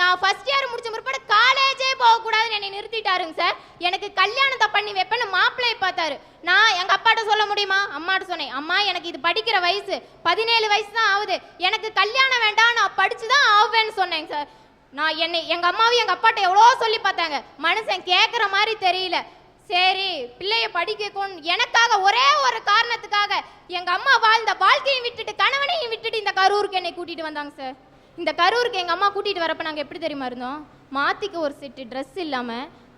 நான் first year முடிச்ச முற்பாடு காலேஜே போகக்கூடாதுன்னு என்னை நிறுத்திட்டாருங்க சார். எனக்கு கல்யாணத்தை பண்ணி வைப்பேன்னு மாப்பிள்ளையை பார்த்தாரு. நான் எங்க அப்பாட்ட சொல்ல முடியுமா? அம்மாட்ட சொன்னேன், அம்மா எனக்கு இது படிக்கிற வயசு 17 வயசு தான் ஆகுது, எனக்கு கல்யாணம் வேண்டாம், நான் படிச்சுதான் ஆவேன்னு சொன்னேங்க சார். நான் எங்க அம்மாவும் எங்க அப்பாட்ட எவ்வளோ சொல்லி பார்த்தாங்க, மனுஷன் கேட்குற மாதிரி தெரியல. சரி பிள்ளைய படிக்க எனக்காக ஒரே ஒரு காரணத்துக்காக எங்க அம்மா வாழ்ந்த வாழ்க்கையும் விட்டுட்டு கணவனையும் விட்டுட்டு இந்த கரூருக்கு என்னை கூட்டிட்டு வந்தாங்க சார். இந்த கரூருக்கு எங்க அம்மா கூட்டிட்டு வரப்ப நாங்க எப்படி தெரியுமா இருந்தோம்? மாத்திக்க ஒரு செட்டு ட்ரெஸ் இல்லாம,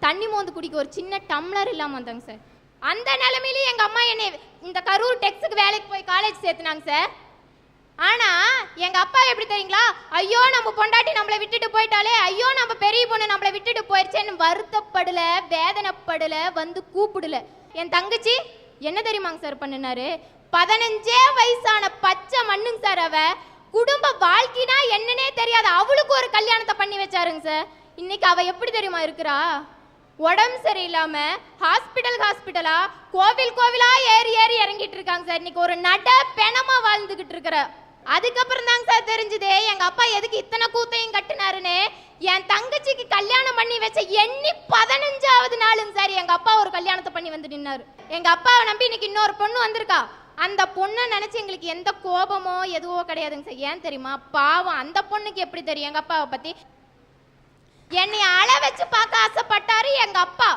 தண்ணி மோந்து குடிக்க ஒரு சின்ன டம்ளர் இல்லாம வந்தாங்க சார். அந்த நிலைமையிலேயே எங்க அம்மா என்னை இந்த கரூர் டெக்ஸுக்கு வேலைக்கு போய் காலேஜ் சேர்த்துனாங்க சார். ஆனா எங்க அப்பா எப்படி தெரியுங்களா? ஐயோ நம்ம பொண்டாட்டி நம்மளை விட்டுட்டு போயிட்டாலே, ஐயோ நம்ம பெரிய பொண்ணு நம்மளை விட்டுட்டு போயிடுச்சேன்னு வருத்தப்படல, வேதனைப்படல, வந்து கூப்பிடல. என் தங்கச்சி என்ன தெரியுமாங்க சார் பண்ணினாரு? 15 வயசான பச்சை மண்ணுங்க சார். அவ குடும்ப வாழ்க்கைனா என்னன்னே தெரியாத அவளுக்கு ஒரு கல்யாணத்தை பண்ணி வச்சாருங்க சார். இன்னைக்கு அவ எப்படி தெரியுமா இருக்கிறா? உடம்பு சரியில்லாம ஹாஸ்பிட்டலா கோவிலா ஏறி இறங்கிட்டு இருக்காங்க சார். இன்னைக்கு ஒரு நட பெணமா வாழ்ந்துகிட்டு இருக்கிற. அதுக்கப்புறம் தாங்க சார் தெரிஞ்சது எங்க அப்பா எதுக்கு இத்தனை கூத்தையும் கட்டினாருன்னு. என் தங்கச்சிக்கு கல்யாணம் பண்ணி வச்ச எண்ணி 15வது நாளுங்க சார் எங்க அப்பா ஒரு கல்யாணத்தை பண்ணி வந்து நின்னாரு. எங்க அப்பாவை நம்பி இன்னைக்கு இன்னொரு பொண்ணு வந்திருக்கா. அந்த பொண்ணை நினைச்சு எங்களுக்கு எந்த கோபமோ எதுவோ கிடையாதுங்க சார். ஏன் தெரியுமா? பாவம் அந்த பொண்ணுக்கு எப்படி தெரியும் எங்க அப்பாவை பத்தி? என்னை அழ வச்சு பார்க்க ஆசைப்பட்டாரு எங்க அப்பா,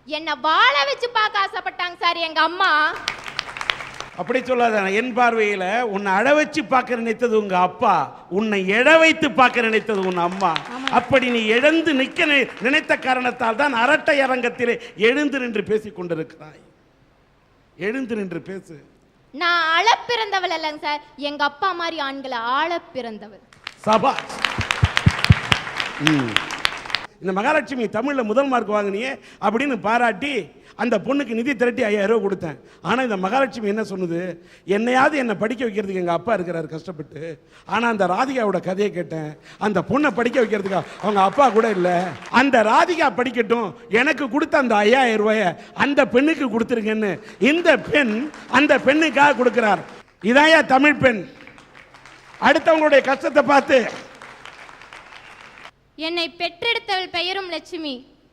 என்னை வாழ வச்சு பார்க்க ஆசைப்பட்டாங்க சார் எங்க அம்மா. அப்படி சொல்லாத. என் பார்வையில உன்னை அழ வச்சு பார்க்க நினைத்தது உங்க அப்பா, உன்னை எழ வைத்து பார்க்க நினைத்தது உன் அம்மா. அப்படி நீ எழுந்து நிற்க நினைத்த காரணத்தால் தான் அரட்டை அரங்கத்திலே எழுந்து நின்று பேசிக் கொண்டிருக்கிறாய். எழுந்து நின்று பேசு. நான் அழ பிறந்தவள் இல்லைங்க சார், எங்க அப்பா மாதிரி ஆண்களை ஆள பிறந்தவள். சபாஷ். இந்த மகாலட்சுமி தமிழ்ல முதல் மார்க் வாங்கினியே அப்படின்னு பாராட்டி அந்த பொண்ணுக்கு நிதி திரட்டி 5000 ரூபா கொடுத்தேன். ஆனால் இந்த மகாலட்சுமி என்ன சொன்னது? என்னையாவது என்னை படிக்க வைக்கிறதுக்கு எங்கள் அப்பா இருக்கிறார் கஷ்டப்பட்டு. ஆனால் அந்த ராதிகாவோட கதையை கேட்டேன், அந்த பொண்ணை படிக்க வைக்கிறதுக்கு அவங்க அப்பா கூட இல்லை. அந்த ராதிகா படிக்கட்டும், எனக்கு கொடுத்த அந்த 5000 ரூபாயை அந்த பெண்ணுக்கு கொடுத்துருங்கன்னு இந்த பெண் அந்த பெண்ணுக்காக கொடுக்கிறார். இதாயா தமிழ் பெண்? அடுத்தவங்களுடைய கஷ்டத்தை பார்த்து. என்னை பெற்றெடுத்தவள் பெயரும் லட்சுமி.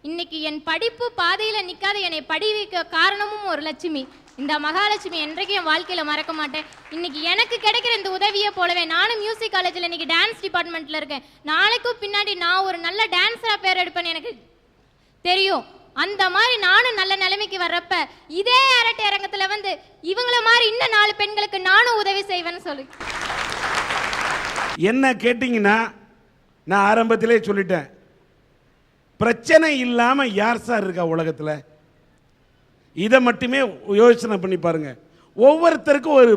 இன்னைக்கு என் படிப்பு பாதையில நிக்காத என்னை படி வைக்க காரணமும் ஒரு லட்சுமி. இந்த மகாலட்சுமி என்றைக்கும் என் வாழ்க்கையில மறக்க மாட்டேன். இன்னைக்கு எனக்கு கிடைக்கிற இந்த உதவியை போலவே நானும் மியூசிக் காலேஜில் இன்னைக்கு டான்ஸ் டிபார்ட்மெண்ட்ல இருக்கேன். நாளைக்கும் பின்னாடி நான் ஒரு நல்ல டான்ஸரா பேர் எடுப்பேன்னு எனக்கு தெரியும். அந்த மாதிரி நானும் நல்ல நிலைமைக்கு வர்றப்ப இதே அரட்டை அரங்கத்துல வந்து இவங்கள மாதிரி இன்னும் 4 பெண்களுக்கு நானும் உதவி செய்வேன்னு சொல்லு. என்ன கேட்டீங்கன்னா நான் ஆரம்பத்திலே சொல்லிட்டேன், பிரச்சனை இல்லாம யார் சார் இருக்கா உலகத்தில்? இதை மட்டுமே யோசனை பண்ணி பாருங்க. ஒவ்வொருத்தருக்கும் ஒரு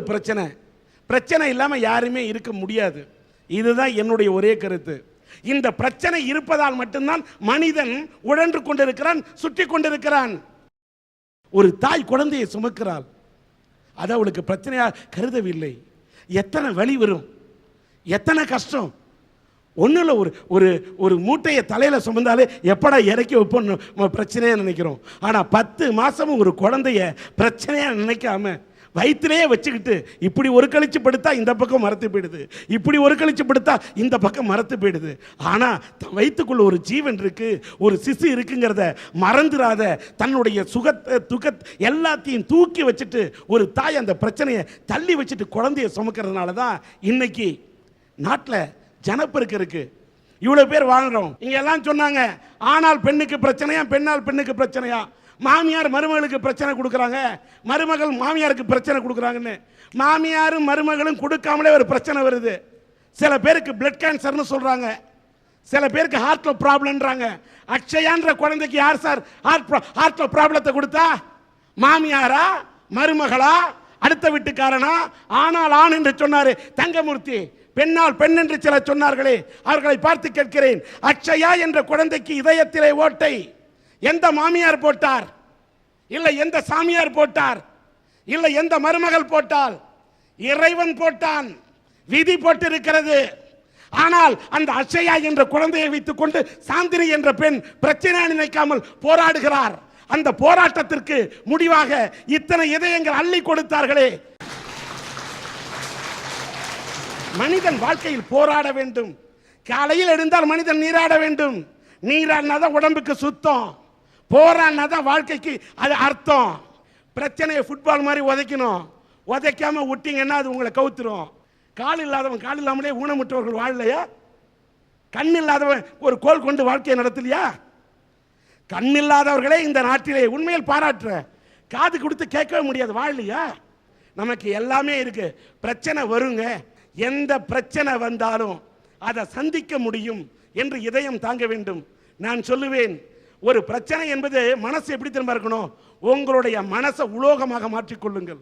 பிரச்சனை இல்லாம யாருமே இருக்க முடியாது. இதுதான் என்னுடைய ஒரே கருத்து. இந்த பிரச்சனை இருப்பதால் மட்டும்தான் மனிதன் உழன்று கொண்டிருக்கிறான், சுற்றி கொண்டிருக்கிறான். ஒரு தாய் குழந்தையை சுமக்கிறாள், அது அவளுக்கு பிரச்சனையா கருதவில்லை. எத்தனை வலி வரும், எத்தனை கஷ்டம். ஒன்றும் இல்லை, ஒரு மூட்டையை தலையில் சுமந்தாலே எப்படா இறக்கி வைப்போம் பிரச்சனையாக நினைக்கிறோம். ஆனால் 10 மாதமும் ஒரு குழந்தைய பிரச்சனையாக நினைக்காம வயிற்றுலேயே வச்சுக்கிட்டு இப்படி ஒரு கழிச்சு படுத்தா இந்த பக்கம் மரத்து போயிடுது, இப்படி ஒரு கழிச்சு படுத்தா இந்த பக்கம் மரத்து போயிடுது. ஆனால் வயிற்றுக்குள்ள ஒரு ஜீவன் இருக்கு, ஒரு சிசு இருக்குங்கிறத மறந்துடாத. தன்னுடைய துக்க எல்லாத்தையும் தூக்கி வச்சுட்டு ஒரு தாய் அந்த பிரச்சனையை தள்ளி வச்சுட்டு குழந்தைய சுமக்கிறதுனால தான் இன்னைக்கு நாட்டில் ஜனப்பெருக்கு இருக்கு. இவ்வளவு பேர் வாழ்றோம். இங்க எல்லாம் சொன்னாங்க ஆனால் பெண்ணுக்கு பிரச்சனையா, பெண்ணால் பெண்ணுக்கு பிரச்சனையா, மாமியார் மருமகளுக்கு பிரச்சனை கொடுக்குறாங்க, மருமகள் மாமியாருக்கு பிரச்சனை கொடுக்குறாங்கன்னு. மாமியாரும் மருமகளும் கொடுக்காமலே ஒரு பிரச்சனை வருது. சில பேருக்கு பிளட் கேன்சர்னு சொல்றாங்க, சில பேருக்கு ஹார்ட்ல ப்ராப்ளம்ன்றாங்க. அக்ஷயான்ற குழந்தைக்கு யார் சார் ஹார்ட்ல ப்ராப்ளத்தை கொடுத்தா? மாமியாரா, மருமகளா, அடுத்த வீட்டுக்காரனா? ஆனால் ஆண் என்று சொன்னாரு தங்கமூர்த்தி, பெண்ணால் பெண் என்று சில சொன்னார்களே, அவர்களை பார்த்து கேட்கிறேன், அக்ஷயா என்ற குழந்தைக்கு இதயத்திலே ஓட்டை எந்த மாமியார் போட்டார்? இல்லை எந்த சாமியார் போட்டார்? இல்லை எந்த மருமகள் போட்டால்? இறைவன் போட்டான், விதி போட்டிருக்கிறது. ஆனால் அந்த அக்ஷயா என்ற குழந்தையை வைத்துக் கொண்டு சாந்தினி என்ற பெண் பிரச்சனை நினைக்காமல் போராடுகிறார். அந்த போராட்டத்திற்கு முடிவாக இத்தனை இதயங்கள் அள்ளி கொடுத்தார்களே. மனிதன் வாழ்க்கையில் போராட வேண்டும். காலையில் எழுந்தால் மனிதன் நீராட வேண்டும். நீராடினாதான் உடம்புக்கு சுத்தம், போராடினாதான் வாழ்க்கைக்கு அது அர்த்தம். பிரச்சனையை ஃபுட்பால் மாதிரி உதைக்கணும். உதைக்காம விட்டீங்கன்னா அது உங்களை கவுத்துரும். கால் இல்லாதவன் கால் இல்லாமலே ஊனமுற்றவர்கள் வாழலையா? கண் இல்லாதவன் ஒரு கோல் கொண்டு வாழ்க்கையை நடத்தலையா? கண் இல்லாதவர்களே இந்த நாட்டிலே உண்மையில் பாராட்டுற. காது கொடுத்து கேட்கவே முடியாது, வாழலையா? நமக்கு எல்லாமே இருக்கு. பிரச்சனை வருங்க, எந்த பிரச்சனை வந்தாலும் அதை சந்திக்க முடியும் என்று இதயம் தாங்க வேண்டும். நான் சொல்லுவேன், ஒரு பிரச்சனை என்பது மனசு எப்படி திரும்ப இருக்கணும்? உங்களுடைய மனசை உலோகமாக மாற்றிக்கொள்ளுங்கள்.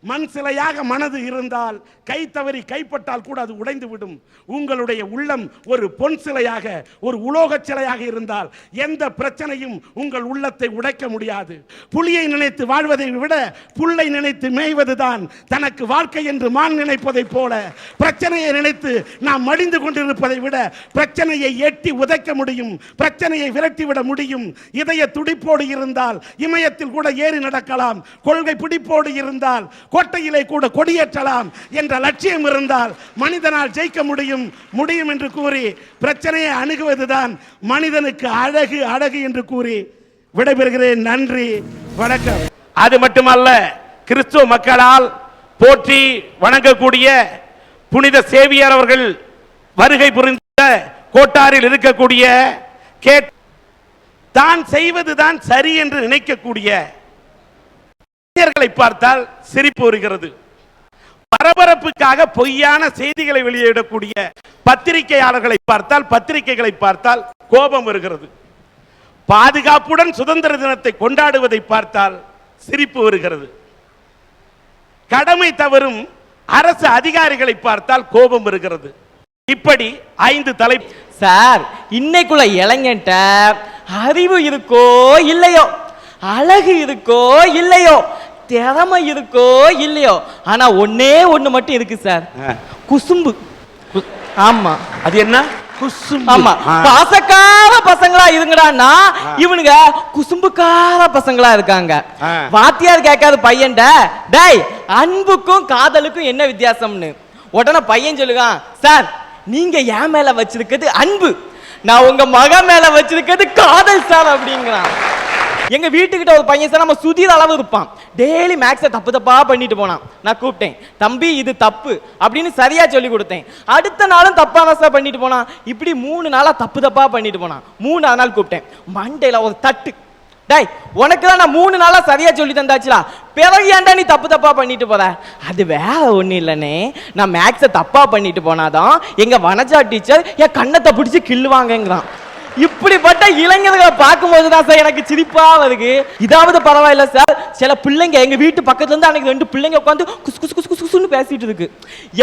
மண் சிலையாக மனது இருந்தால் கை தவறி கைப்பட்டால் கூட அது உடைந்து விடும். உங்களுடைய உள்ளம் ஒரு பொன் சிலையாக, ஒரு உலோக சிலையாக இருந்தால் எந்த பிரச்சனையும் உங்கள் உள்ளத்தை உடைக்க முடியாது. புலியை நினைத்து வாழ்வதை விட புல்லை நினைத்து மேய்வதுதான் தனக்கு வாழ்க்கை என்று மான் நினைப்பதை போல, பிரச்சனையை நினைத்து நாம் மடிந்து கொண்டிருப்பதை விட பிரச்சனையை எட்டி உதைக்க முடியும், பிரச்சனையை விரட்டிவிட முடியும். இதய துடிப்போடு இருந்தால் இமயத்தில் கூட ஏறி நடக்கலாம். கொள்கை பிடிப்போடு இருந்தால் கோட்டையிலே கூட கொடியேற்றலாம் என்ற லட்சியம் இருந்தால் மனிதனால் ஜெயிக்க முடியும் என்று கூறி பிரச்சனையை அணுகுவதுதான் மனிதனுக்கு அழகு அழகு என்று கூறி விடைபெறுகிறேன். நன்றி, வணக்கம். அது மட்டுமல்ல, கிறிஸ்துவ மக்களால் போற்றி வணங்கக்கூடிய புனித சேவியர் அவர்கள் வருகை புரிந்த கோட்டாரில் இருக்கக்கூடிய தான் செய்வதுதான் சரி என்று நினைக்கக்கூடிய பார்த்தால் சிரிப்பு வருகிறது. பரபரப்புக்காக பொய்யான செய்திகளை வெளியிடக்கூடிய பத்திரிகையாளர்களை பார்த்தால், பத்திரிகைகளை பார்த்தால் கோபம் வருகிறது. பாதுகாப்புடன் சுதந்திர தினத்தை கொண்டாடுவதை பார்த்தால் சிரிப்பு வருகிறது. கடமை தவறும் அரசு அதிகாரிகளை பார்த்தால் கோபம் வருகிறது. இப்படி 5 தலை. சார், இன்னைக்குள்ள இளைஞன்ட்ட அறிவு இருக்கோ இல்லையோ, அழகு இருக்கோ இல்லையோ, திறமை இருக்கோ இல்லையோ, ஆனா ஒன்னே ஒண்ணு மட்டும் இருக்கு சார், குசும்பு. ஆமா, அது என்ன? குசும்பு. ஆமா, பாசக்கார பசங்களா இருங்கடான்னா இவனுங்க குசும்புக்கார பசங்களா இருக்காங்க. வாத்தியார் கேட்காத பையன்ட, டேய் அன்புக்கும் காதலுக்கும் என்ன வித்தியாசம்னு உடனே பையன் சொல்லுவான், சார் நீங்க என் மேல வச்சிருக்கிறது அன்பு, நான் உங்க மக மேல வச்சிருக்கிறது காதல் சார் அப்படிங்கிறான். எங்க வீட்டுக்கிட்ட ஒரு பையன் சார், நம்ம சுதீர் அளவு இருப்பான், டெய்லி மேக்ஸை தப்பா பண்ணிட்டு போனான். நான் கூப்பிட்டேன், தம்பி இது தப்பு அப்படின்னு சரியா சொல்லி கொடுத்தேன். அடுத்த நாளும் தப்பா தான் பண்ணிட்டு போனான். இப்படி 3 நாளா தப்பா பண்ணிட்டு போனான். 3ஆவது நாள் கூப்பிட்டேன், மண்டையில ஒரு தட்டு, டேய் உனக்கு தான் நான் 3 நாளா சரியா சொல்லி தந்தாச்சுலா, பிறகு ஏன்டா நீ தப்பா பண்ணிட்டு போற? அது வேற ஒண்ணு இல்லனே, நான் மேக்ஸை தப்பா பண்ணிட்டு போனாதான் எங்க வனஜா டீச்சர் என் கண்ணத்தை பிடிச்சி கிள்ளுவாங்கிறான். இப்படிப்பட்ட இளைஞர்களை பார்க்கும்போது தான் சார் எனக்கு சிரிப்பா வருது. இதாவது பரவாயில்ல சார், சில பிள்ளைங்க எங்க வீட்டு பக்கத்துல இருந்து அன்னைக்கு 2 பிள்ளைங்க உட்காந்து குசு குசு குசு குசுன்னு பேசிட்டு இருக்கு.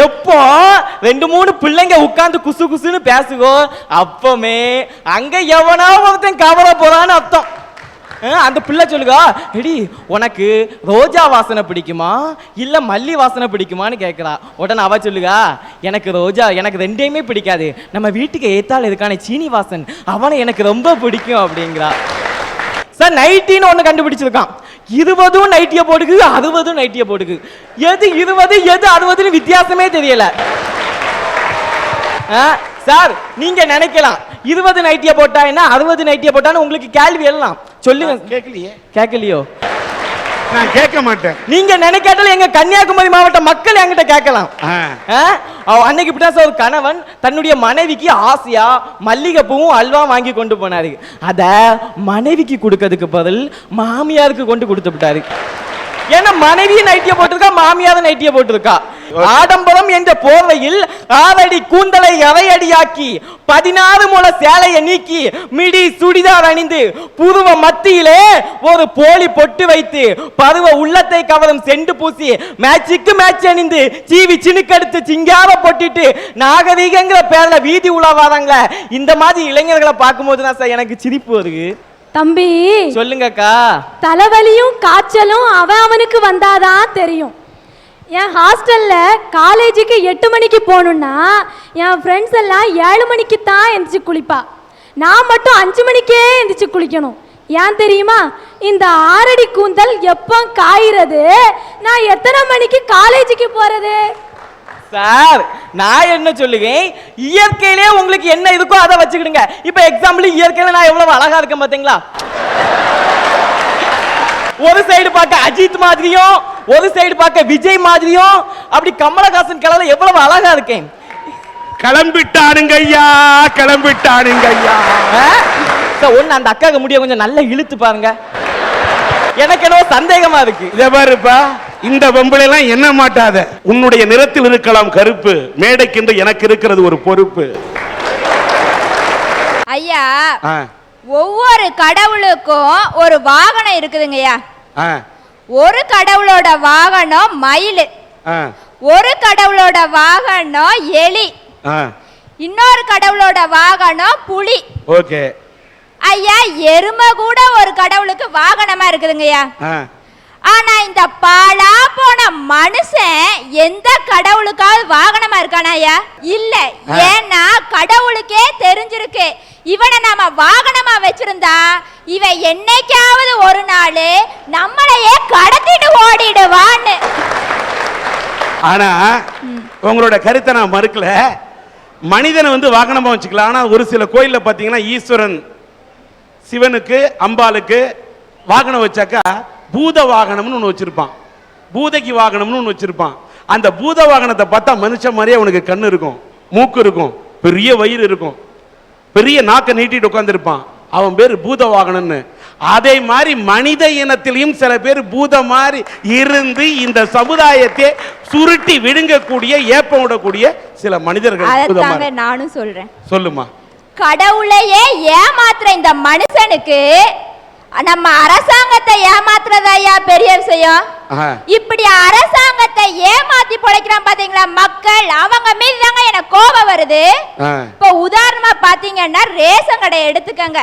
எப்போ 2-3 பிள்ளைங்க உட்காந்து குசு குசுன்னு பேசுகோ, அப்பமே அங்க எவனா ஒருத்தன் கவர போறான்னு அர்த்தம். அந்த பிள்ளை சொல்லுகா, எடி உனக்கு ரோஜா வாசனை பிடிக்குமா இல்ல மல்லி வாசனை பிடிக்குமான்னு கேட்கிறா. உடனே அவ சொல்லுகா, எனக்கு ரோஜா, எனக்கு 2யுமே பிடிக்காது, நம்ம வீட்டுக்கு ஏத்தால இருக்கான சீனிவாசன் அவனை எனக்கு ரொம்ப பிடிக்கும் அப்படிங்கிறா. சார் நைட்டின்னு ஒண்ணு கண்டுபிடிச்சிருக்கான். 20 நைட்டிய போடுக்கு, 60 நைட்டிய போடுக்கு. எது 20 எது 60ன்னு வித்தியாசமே தெரியல. சார் நீங்க நினைக்கலாம் 20 நைட்டிய போட்டா என்ன 60 நைட்டிய போட்டான்னு உங்களுக்கு கேள்வி எல்லாம் சொல்லுங்க. கேட்கலையோ? நான் கேட்க மாட்டேன். நீங்க நினைக்காட்டால எங்க கன்னியாகுமரி மாவட்ட மக்கள் என்கிட்ட கேட்கலாம். அன்னைக்கு இப்படிதான் சார் ஒரு கணவன் தன்னுடைய மனைவிக்கு ஆசையா மல்லிகைப்பூவும் அல்வா வாங்கி கொண்டு போனாரு. அத மனைவிக்கு கொடுக்கிறதுக்கு பதில் மாமியாருக்கு கொண்டு கொடுத்து விட்டாரு. ஏன்னா மனைவி நைட்டிய போட்டிருக்கா, மாமியார் நைட்டிய போட்டிருக்கா. ஆடம்பரம் என்ற போர்வையில் 6 அடி கூந்தலை அரையடியாக்கி 16 முழ சேலையை நீக்கி மிடி சுடிதார் அணிந்து புருவ மத்தியிலே ஒரு போலி பொட்டு வைத்து பருவ உள்ளத்தை கவரும் செண்டு பூசி மேட்சுக்கு மேட்ச் அணிந்து சீவி சினுக்கெடுத்து சிங்கார போட்டுட்டு நாகரீகங்கிற பேர்ல வீதி உலா வராங்களே, இந்த மாதிரி இளைஞர்களை பார்க்கும்போது தான் சார் எனக்கு சிரிப்பு வருது. தம்பி சொல்லுங்கக்கா. தலைவலியும் காய்ச்சலும் அவனுக்கு வந்தாதான் தெரியும். என் ஹாஸ்டல்ல காலேஜுக்கு 8 மணிக்கு போகணும்னா என் ஃப்ரெண்ட்ஸ் எல்லாம் 7 மணிக்கு தான் எந்திரிச்சு குளிப்பா. நான் மட்டும் 5 மணிக்கே எந்திரிச்சு குளிக்கணும். ஏன் தெரியுமா? இந்த 6 அடி கூந்தல் எப்போ காய்கிறது, நான் எத்தனை மணிக்கு காலேஜுக்கு போறது? சார் நான் என்ன சொல்லுவேன், இயற்கையிலே உங்களுக்கு என்ன இருக்கோ அதை வச்சுக்கிடுங்க. இப்ப எக்ஸாம்பிள் இயற்கையில நான் எவ்வளவு அழகா இருக்கேன் பாத்தீங்களா? ஒரு சைடு பார்க்க அஜித் மாதிரியும், ஒரு சைடு பார்க்க விஜய் மாதிரியும், அப்படி கமலஹாசன் கலர்ல எவ்வளவு அழகா இருக்கேன். கிளம்பிட்டானுங்க ஐயா, கிளம்பிட்டானுங்க ஐயா. ஒன்னு அந்த அக்காக்கு முடிய கொஞ்சம் நல்லா இழுத்து பாருங்க, எனக்கு என்னவோ சந்தேகமா இருக்கு. இத பாருப்பா, இந்த பொம்பளை எல்லாம் என்ன மாட்டாத. உன்னுடைய நிறத்தில் இருக்கலாம் கருப்பு, மேடைக்கென்று எனக்கு இருக்கிறது ஒரு பொறுப்பு. ஐயா, ஒவ்வொரு கடவுளுக்கும் ஒரு வாகனம் இருக்குதுங்கய்யா. ஒரு கடவுளோட வாகனம் மயில், ஒரு கடவுளோட வாகனம் எலி, இன்னொரு கடவுளோட வாகனம் புலி. ஓகே ஐயா, எருமை கூட ஒரு கடவுளுக்கு வாகனமா இருக்குதுங்கய்யா. ஆனா இந்த பாலா போன மனுஷன் எந்த கடவுளுக்காவது வாகனமா இருக்கானா ஐயா? இல்ல. ஏன்னா கடவுளுக்கே தெரிஞ்சிருக்கு இவனை நாம வாகனமா வச்சிருந்தா இவன் என்னைக்காவது ஒரு நாள் நம்மளையே கடத்திட்டு ஓடிடுவான்னு. ஆனா உங்களோட கருத்தை நான் மறுக்கல. மனிதனை வந்து வாகனமா வச்சுக்கலாம். ஆனா ஒரு சில கோயில்ல பாத்தீங்கன்னா ஈஸ்வரன் சிவனுக்கு அம்பாளுக்கு வாகனம் வச்சாக்கா பூத வாகனம்னு ஒன்று வச்சிருப்பான், பூதகி வாகனம்னு ஒன்று வச்சிருப்பான். அந்த பூத வாகனத்தை பார்த்தா மனுஷன் மாதிரியே அவனுக்கு கண்ணு இருக்கும், மூக்கு இருக்கும், பெரிய வயிறு இருக்கும், பெரிய நாக்க நீட்டிட்டு உட்காந்துருப்பான். அவன் பேர் பூத வாகனம்னு. அதே மாதிரி மனித இனத்திலையும் சில பேர் பூத மாதிரி இருந்து இந்த சமுதாயத்தை சுருட்டி விழுங்கக்கூடிய ஏப்பம் விடக்கூடிய சில மனிதர்கள். நானும் சொல்றேன். சொல்லுமா. கடவுளையே ஏமாத்துற இந்த மனுஷனுக்கு நம்ம அரசாங்கத்தை ஏமாத்துறதாயா பெரிய விஷயம். இப்படி அரசாங்கத்தை ஏமாத்தி பொழைக்கிறான் பாத்தீங்களா மக்கள், அவங்க மீது தாங்க எனக்கு கோபம் வருது. இப்போ உதாரணமா பாத்தீங்கன்னா ரேஷன் கடை எடுத்துக்கங்க.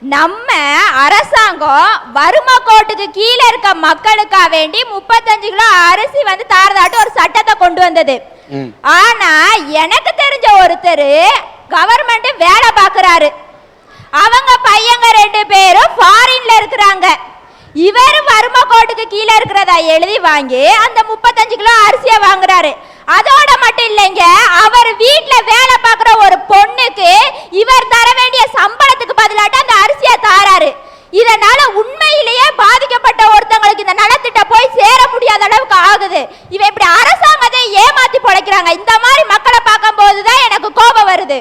நம்ம அரசாங்கம் வறுமை கோட்டுக்கு கீழே இருக்க மக்களுக்காக வேண்டி 35 கிலோ அரிசி வந்து தாரதாட்டு ஒரு சட்டத்தை கொண்டு வந்தது. ஆனா எனக்கு தெரிஞ்ச ஒருத்தர் கவர்மெண்ட் வேலை பாக்குறாரு, அவங்க பையங்க 2 பேரும் ஃபாரின்ல இருக்கிறாங்க. இவர் வறுமை கோட்டுக்கு கீழே இருக்கிறதா எழுதி வாங்கி அந்த 35 கிலோ அரிசியை வாங்குறாரு. அதோட மட்டும் இல்லைங்க, அவர் வீட்டுல வேலை பார்க்குற ஒரு பொண்ணுக்கு இவர் தர வேண்டிய சம்பளத்துக்கு பதிலாட்ட அந்த அரிசியை தாராரு. இதனால உண்மையிலேயே பாதிக்கப்பட்ட ஒருத்தங்களுக்கு இந்த நலத்திட்ட போய் சேர முடியாத அளவுக்கு ஆகுது. இவன் இப்படி அரசாங்கத்தை ஏமாத்தி பொழைக்கிறாங்க. இந்த மாதிரி மக்களை பார்க்கும் போதுதான் எனக்கு கோபம் வருது.